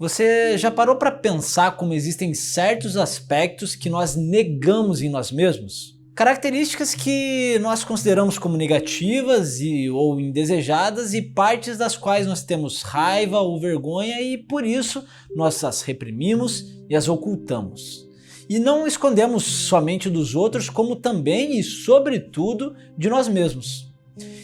Você já parou para pensar como existem certos aspectos que nós negamos em nós mesmos? Características que nós consideramos como negativas ou indesejadas e partes das quais nós temos raiva ou vergonha e por isso nós as reprimimos e as ocultamos. E não escondemos somente dos outros, como também e sobretudo de nós mesmos.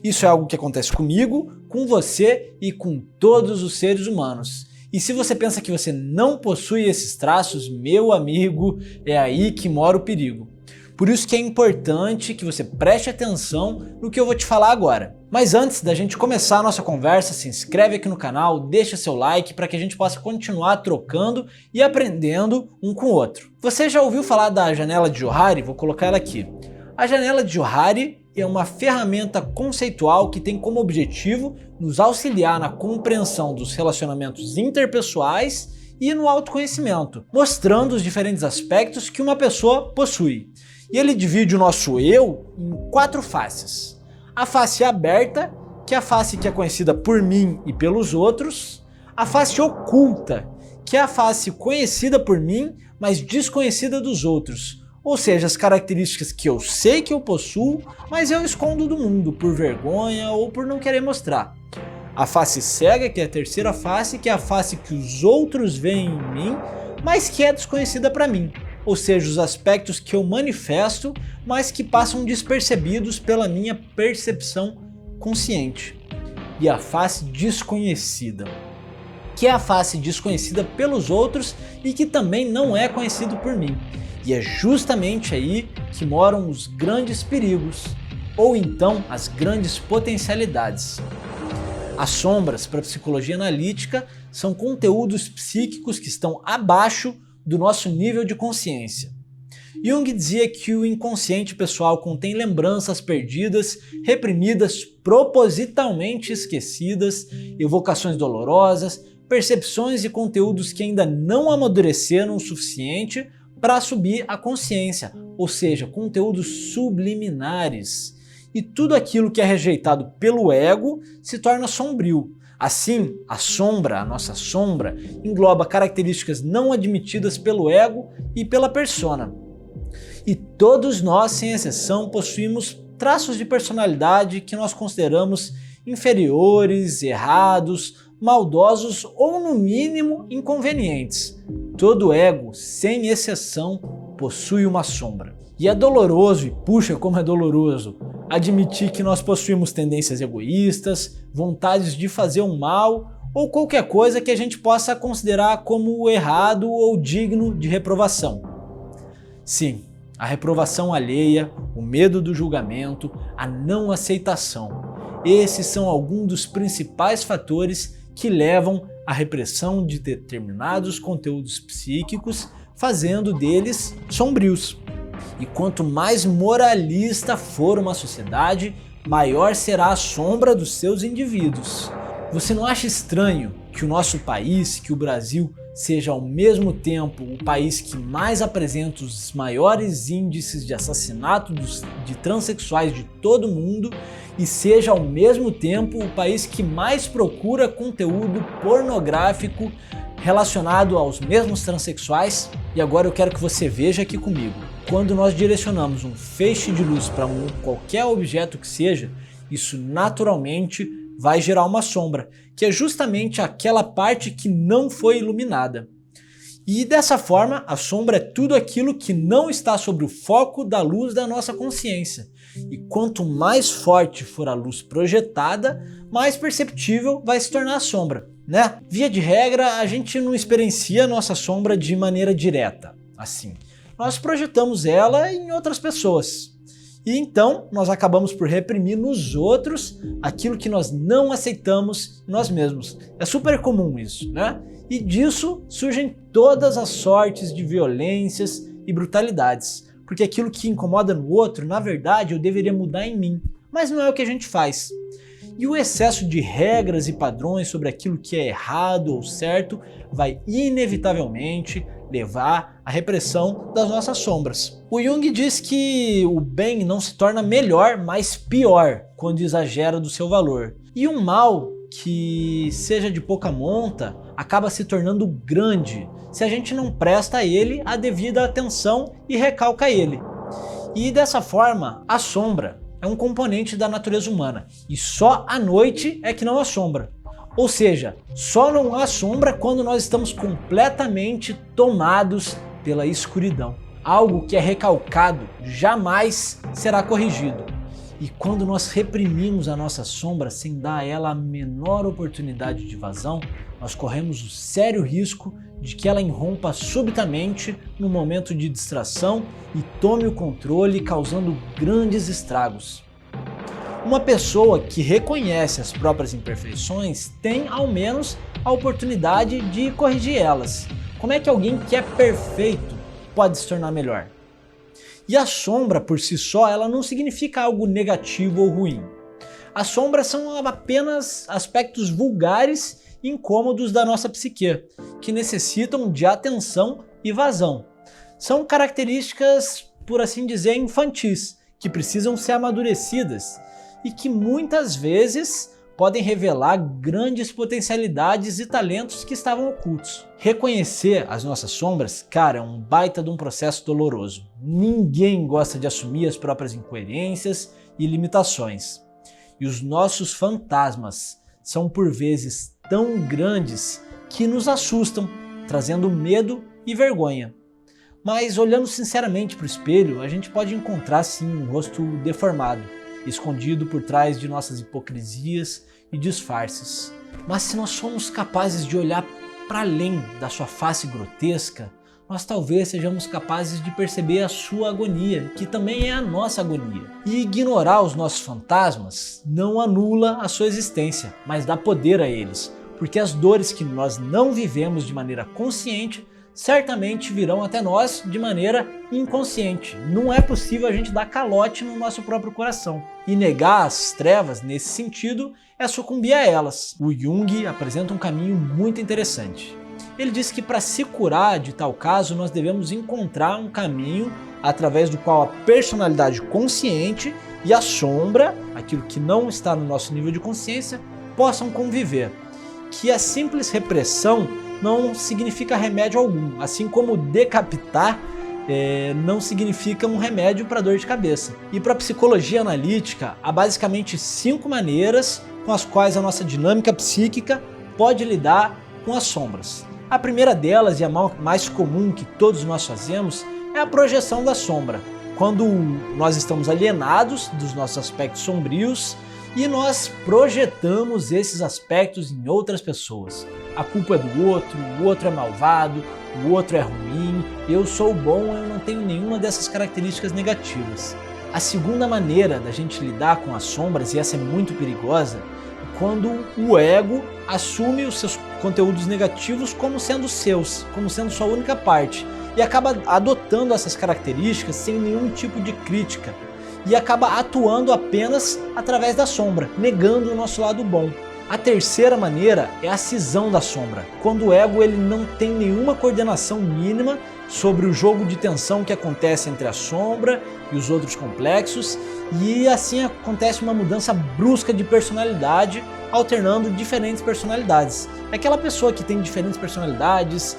Isso é algo que acontece comigo, com você e com todos os seres humanos. E se você pensa que você não possui esses traços, meu amigo, é aí que mora o perigo. Por isso que é importante que você preste atenção no que eu vou te falar agora. Mas antes da gente começar a nossa conversa, se inscreve aqui no canal, deixa seu like para que a gente possa continuar trocando e aprendendo um com o outro. Você já ouviu falar da janela de Johari? Vou colocar ela aqui. A janela de Johari é uma ferramenta conceitual que tem como objetivo nos auxiliar na compreensão dos relacionamentos interpessoais e no autoconhecimento, mostrando os diferentes aspectos que uma pessoa possui. E ele divide o nosso eu em 4 faces. A face aberta, que é a face que é conhecida por mim e pelos outros. A face oculta, que é a face conhecida por mim, mas desconhecida dos outros. Ou seja, as características que eu sei que eu possuo, mas eu escondo do mundo por vergonha ou por não querer mostrar. A face cega, que é a terceira face, que é a face que os outros veem em mim, mas que é desconhecida para mim. Ou seja, os aspectos que eu manifesto, mas que passam despercebidos pela minha percepção consciente. E a face desconhecida, que é a face desconhecida pelos outros e que também não é conhecido por mim. E é justamente aí que moram os grandes perigos, ou então as grandes potencialidades. As sombras, para a psicologia analítica, são conteúdos psíquicos que estão abaixo do nosso nível de consciência. Jung dizia que o inconsciente pessoal contém lembranças perdidas, reprimidas, propositalmente esquecidas, evocações dolorosas, percepções e conteúdos que ainda não amadureceram o suficiente para subir a consciência, ou seja, conteúdos subliminares. E tudo aquilo que é rejeitado pelo ego se torna sombrio. Assim, a sombra, a nossa sombra, engloba características não admitidas pelo ego e pela persona. E todos nós, sem exceção, possuímos traços de personalidade que nós consideramos inferiores, errados, maldosos ou, no mínimo, inconvenientes. Todo ego, sem exceção, possui uma sombra. E é doloroso, e puxa como é doloroso, admitir que nós possuímos tendências egoístas, vontades de fazer o mal ou qualquer coisa que a gente possa considerar como errado ou digno de reprovação. Sim, a reprovação alheia, o medo do julgamento, a não aceitação. Esses são alguns dos principais fatores que levam à repressão de determinados conteúdos psíquicos, fazendo deles sombrios. E quanto mais moralista for uma sociedade, maior será a sombra dos seus indivíduos. Você não acha estranho que o nosso país, que o Brasil, seja ao mesmo tempo o país que mais apresenta os maiores índices de assassinato de transexuais de todo o mundo e seja ao mesmo tempo o país que mais procura conteúdo pornográfico relacionado aos mesmos transexuais? E agora eu quero que você veja aqui comigo. Quando nós direcionamos um feixe de luz para qualquer objeto que seja, isso naturalmente vai gerar uma sombra, que é justamente aquela parte que não foi iluminada. E dessa forma, a sombra é tudo aquilo que não está sobre o foco da luz da nossa consciência. E quanto mais forte for a luz projetada, mais perceptível vai se tornar a sombra, né? Via de regra, a gente não experiencia a nossa sombra de maneira direta, assim. Nós projetamos ela em outras pessoas. E então nós acabamos por reprimir nos outros aquilo que nós não aceitamos em nós mesmos. É super comum isso, né? E disso surgem todas as sortes de violências e brutalidades. Porque aquilo que incomoda no outro, na verdade, eu deveria mudar em mim. Mas não é o que a gente faz. E o excesso de regras e padrões sobre aquilo que é errado ou certo vai inevitavelmente levar à repressão das nossas sombras. O Jung diz que o bem não se torna melhor, mas pior quando exagera do seu valor. E o mal que seja de pouca monta acaba se tornando grande se a gente não presta a ele a devida atenção e recalca ele. E dessa forma, a sombra é um componente da natureza humana e só à noite é que não há sombra. Ou seja, só não há sombra quando nós estamos completamente tomados pela escuridão. Algo que é recalcado jamais será corrigido. E quando nós reprimimos a nossa sombra sem dar a ela a menor oportunidade de vazão, nós corremos o sério risco de que ela irrompa subitamente no momento de distração e tome o controle, causando grandes estragos. Uma pessoa que reconhece as próprias imperfeições tem ao menos a oportunidade de corrigir elas. Como é que alguém que é perfeito pode se tornar melhor? E a sombra por si só, ela não significa algo negativo ou ruim. As sombras são apenas aspectos vulgares e incômodos da nossa psique, que necessitam de atenção e vazão. São características, por assim dizer, infantis, que precisam ser amadurecidas e que muitas vezes podem revelar grandes potencialidades e talentos que estavam ocultos. Reconhecer as nossas sombras, cara, é um baita de um processo doloroso. Ninguém gosta de assumir as próprias incoerências e limitações. E os nossos fantasmas são por vezes tão grandes que nos assustam, trazendo medo e vergonha. Mas olhando sinceramente para o espelho, a gente pode encontrar sim um rosto deformado, escondido por trás de nossas hipocrisias e disfarces. Mas se nós somos capazes de olhar para além da sua face grotesca, nós talvez sejamos capazes de perceber a sua agonia, que também é a nossa agonia. E ignorar os nossos fantasmas não anula a sua existência, mas dá poder a eles, porque as dores que nós não vivemos de maneira consciente certamente virão até nós de maneira inconsciente. Não é possível a gente dar calote no nosso próprio coração. E negar as trevas nesse sentido é sucumbir a elas. O Jung apresenta um caminho muito interessante. Ele diz que para se curar de tal caso, nós devemos encontrar um caminho através do qual a personalidade consciente e a sombra, aquilo que não está no nosso nível de consciência, possam conviver. Que a simples repressão não significa remédio algum, assim como decapitar não significa um remédio para dor de cabeça. E para a psicologia analítica, há basicamente 5 maneiras com as quais a nossa dinâmica psíquica pode lidar com as sombras. A primeira delas, e a mais comum que todos nós fazemos, é a projeção da sombra. Quando nós estamos alienados dos nossos aspectos sombrios e nós projetamos esses aspectos em outras pessoas. A culpa é do outro, o outro é malvado, o outro é ruim, eu sou bom, eu não tenho nenhuma dessas características negativas. A segunda maneira da gente lidar com as sombras, e essa é muito perigosa, é quando o ego assume os seus conteúdos negativos como sendo seus, como sendo sua única parte, e acaba adotando essas características sem nenhum tipo de crítica, e acaba atuando apenas através da sombra, negando o nosso lado bom. A terceira maneira é a cisão da sombra, quando o ego ele não tem nenhuma coordenação mínima sobre o jogo de tensão que acontece entre a sombra e os outros complexos, e assim acontece uma mudança brusca de personalidade, alternando diferentes personalidades. É aquela pessoa que tem diferentes personalidades,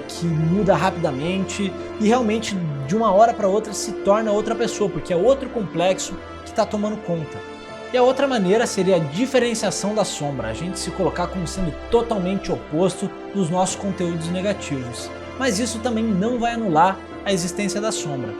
que muda rapidamente e realmente de uma hora para outra se torna outra pessoa, porque é outro complexo que está tomando conta. E a outra maneira seria a diferenciação da sombra, a gente se colocar como sendo totalmente oposto dos nossos conteúdos negativos. Mas isso também não vai anular a existência da sombra.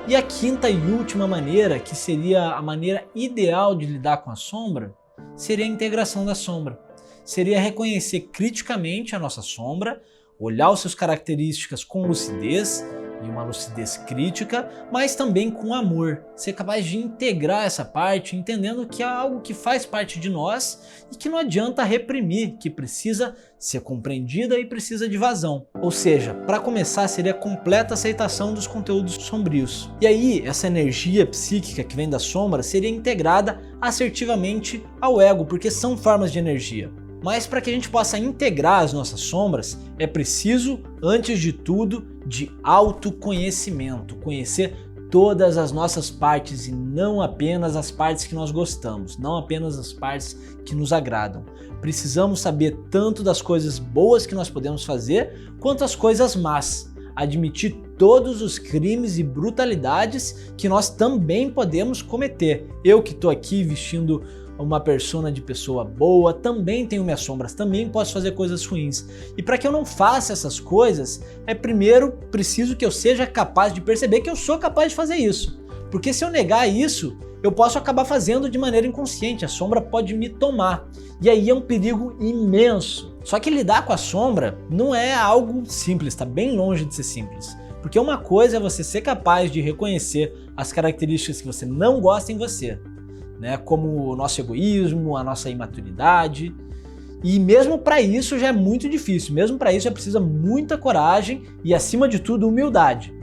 E a quinta e última maneira, que seria a maneira ideal de lidar com a sombra, seria a integração da sombra. Seria reconhecer criticamente a nossa sombra, olhar as suas características com lucidez, e uma lucidez crítica, mas também com amor, ser capaz de integrar essa parte, entendendo que é algo que faz parte de nós e que não adianta reprimir, que precisa ser compreendida e precisa de vazão. Ou seja, para começar seria a completa aceitação dos conteúdos sombrios. E aí essa energia psíquica que vem da sombra seria integrada assertivamente ao ego, porque são formas de energia. Mas para que a gente possa integrar as nossas sombras, é preciso, antes de tudo, de autoconhecimento, conhecer todas as nossas partes e não apenas as partes que nós gostamos, não apenas as partes que nos agradam. Precisamos saber tanto das coisas boas que nós podemos fazer, quanto as coisas más. Admitir todos os crimes e brutalidades que nós também podemos cometer. Eu que estou aqui vestindo uma persona de pessoa boa, também tenho minhas sombras, também posso fazer coisas ruins. E para que eu não faça essas coisas, primeiro preciso que eu seja capaz de perceber que eu sou capaz de fazer isso. Porque se eu negar isso, eu posso acabar fazendo de maneira inconsciente, a sombra pode me tomar. E aí é um perigo imenso. Só que lidar com a sombra não é algo simples, está bem longe de ser simples. Porque uma coisa é você ser capaz de reconhecer as características que você não gosta em você, né? Como o nosso egoísmo, a nossa imaturidade. E mesmo para isso já é muito difícil, mesmo para isso já precisa muita coragem e, acima de tudo, humildade.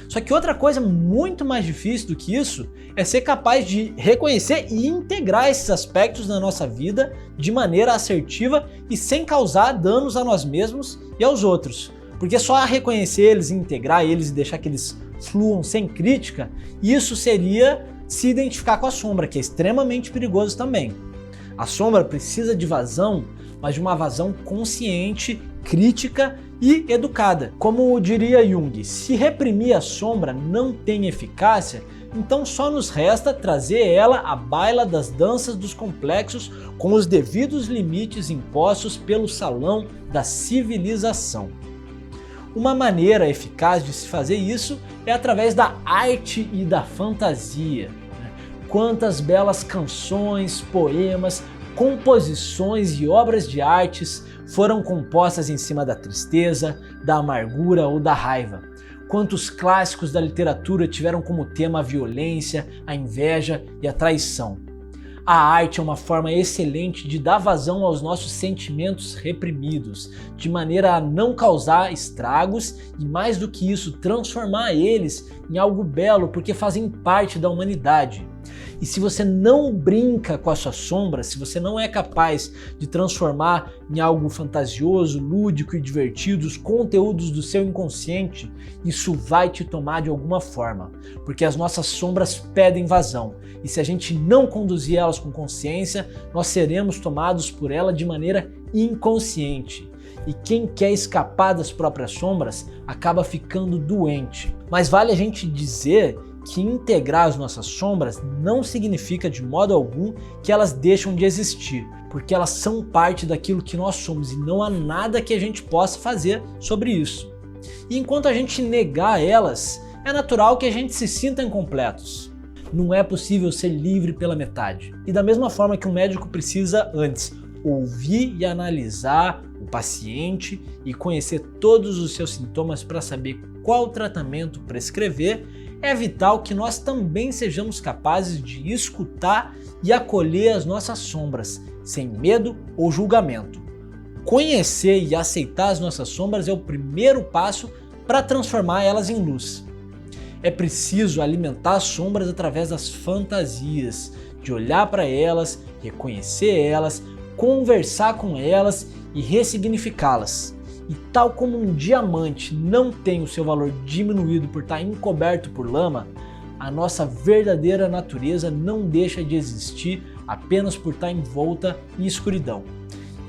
Só que outra coisa muito mais difícil do que isso é ser capaz de reconhecer e integrar esses aspectos na nossa vida de maneira assertiva e sem causar danos a nós mesmos e aos outros. Porque só reconhecer eles, integrar eles e deixar que eles fluam sem crítica, isso seria se identificar com a sombra, que é extremamente perigoso também. A sombra precisa de vazão, mas de uma vazão consciente, crítica e educada. Como diria Jung, se reprimir a sombra não tem eficácia, então só nos resta trazer ela à baila das danças dos complexos com os devidos limites impostos pelo salão da civilização. Uma maneira eficaz de se fazer isso é através da arte e da fantasia. Quantas belas canções, poemas, composições e obras de artes foram compostas em cima da tristeza, da amargura ou da raiva. Quantos clássicos da literatura tiveram como tema a violência, a inveja e a traição. A arte é uma forma excelente de dar vazão aos nossos sentimentos reprimidos, de maneira a não causar estragos e, mais do que isso, transformar eles em algo belo, porque fazem parte da humanidade. E se você não brinca com a sua sombra, se você não é capaz de transformar em algo fantasioso, lúdico e divertido os conteúdos do seu inconsciente, isso vai te tomar de alguma forma, porque as nossas sombras pedem vazão. E se a gente não conduzir elas com consciência, nós seremos tomados por ela de maneira inconsciente. E quem quer escapar das próprias sombras acaba ficando doente. Mas vale a gente dizer que integrar as nossas sombras não significa de modo algum que elas deixam de existir, porque elas são parte daquilo que nós somos e não há nada que a gente possa fazer sobre isso. E enquanto a gente negar elas, é natural que a gente se sinta incompletos. Não é possível ser livre pela metade. E da mesma forma que um médico precisa antes ouvir e analisar o paciente e conhecer todos os seus sintomas para saber qual tratamento prescrever, é vital que nós também sejamos capazes de escutar e acolher as nossas sombras, sem medo ou julgamento. Conhecer e aceitar as nossas sombras é o primeiro passo para transformar elas em luz. É preciso alimentar as sombras através das fantasias, de olhar para elas, reconhecer elas, conversar com elas e ressignificá-las. E tal como um diamante não tem o seu valor diminuído por estar encoberto por lama, a nossa verdadeira natureza não deixa de existir apenas por estar envolta em escuridão.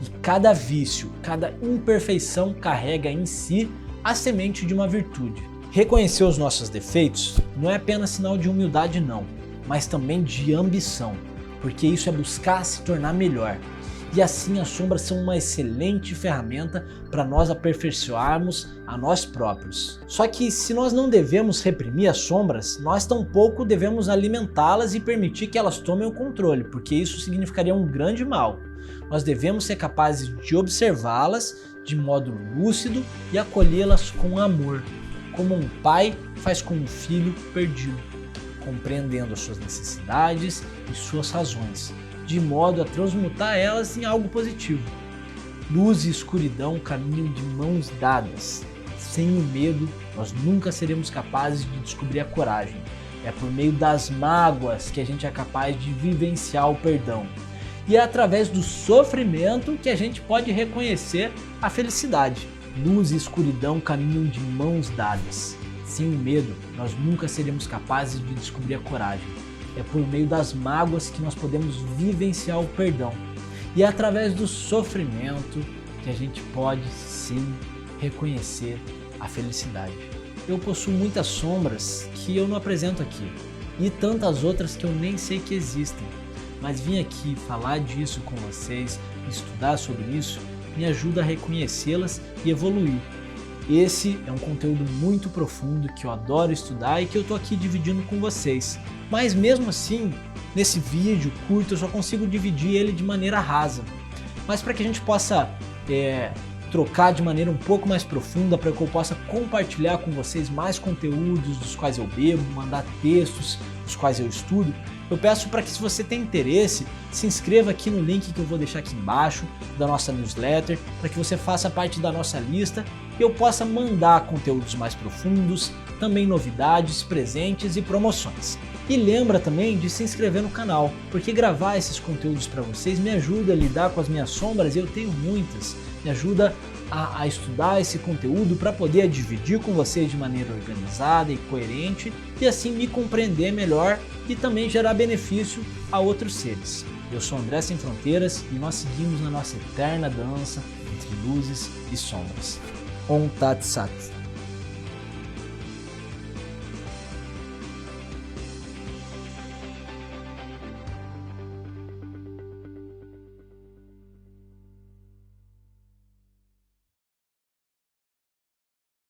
E cada vício, cada imperfeição carrega em si a semente de uma virtude. Reconhecer os nossos defeitos não é apenas sinal de humildade não, mas também de ambição, porque isso é buscar se tornar melhor. E assim as sombras são uma excelente ferramenta para nós aperfeiçoarmos a nós próprios. Só que se nós não devemos reprimir as sombras, nós tampouco devemos alimentá-las e permitir que elas tomem o controle, porque isso significaria um grande mal. Nós devemos ser capazes de observá-las de modo lúcido e acolhê-las com amor, como um pai faz com um filho perdido, compreendendo as suas necessidades e suas razões, de modo a transmutar elas em algo positivo. Luz e escuridão caminham de mãos dadas. Sem o medo, nós nunca seremos capazes de descobrir a coragem. É por meio das mágoas que a gente é capaz de vivenciar o perdão. E é através do sofrimento que a gente pode reconhecer a felicidade. Luz e escuridão caminham de mãos dadas. Sem o medo, nós nunca seremos capazes de descobrir a coragem. É por meio das mágoas que nós podemos vivenciar o perdão. E é através do sofrimento que a gente pode, sim, reconhecer a felicidade. Eu possuo muitas sombras que eu não apresento aqui, e tantas outras que eu nem sei que existem. Mas vim aqui falar disso com vocês, estudar sobre isso, me ajuda a reconhecê-las e evoluir. Esse é um conteúdo muito profundo que eu adoro estudar e que eu tô aqui dividindo com vocês. Mas mesmo assim, nesse vídeo curto eu só consigo dividir ele de maneira rasa. Mas para que a gente possa trocar de maneira um pouco mais profunda, para que eu possa compartilhar com vocês mais conteúdos dos quais eu bebo, mandar textos dos quais eu estudo, eu peço para que, se você tem interesse, se inscreva aqui no link que eu vou deixar aqui embaixo da nossa newsletter, para que você faça parte da nossa lista e eu possa mandar conteúdos mais profundos, também novidades, presentes e promoções. E lembra também de se inscrever no canal, porque gravar esses conteúdos para vocês me ajuda a lidar com as minhas sombras, e eu tenho muitas, me ajuda a estudar esse conteúdo para poder dividir com vocês de maneira organizada e coerente e assim me compreender melhor e também gerar benefício a outros seres. Eu sou André Sem Fronteiras e nós seguimos na nossa eterna dança entre luzes e sombras. Om Tat Sat.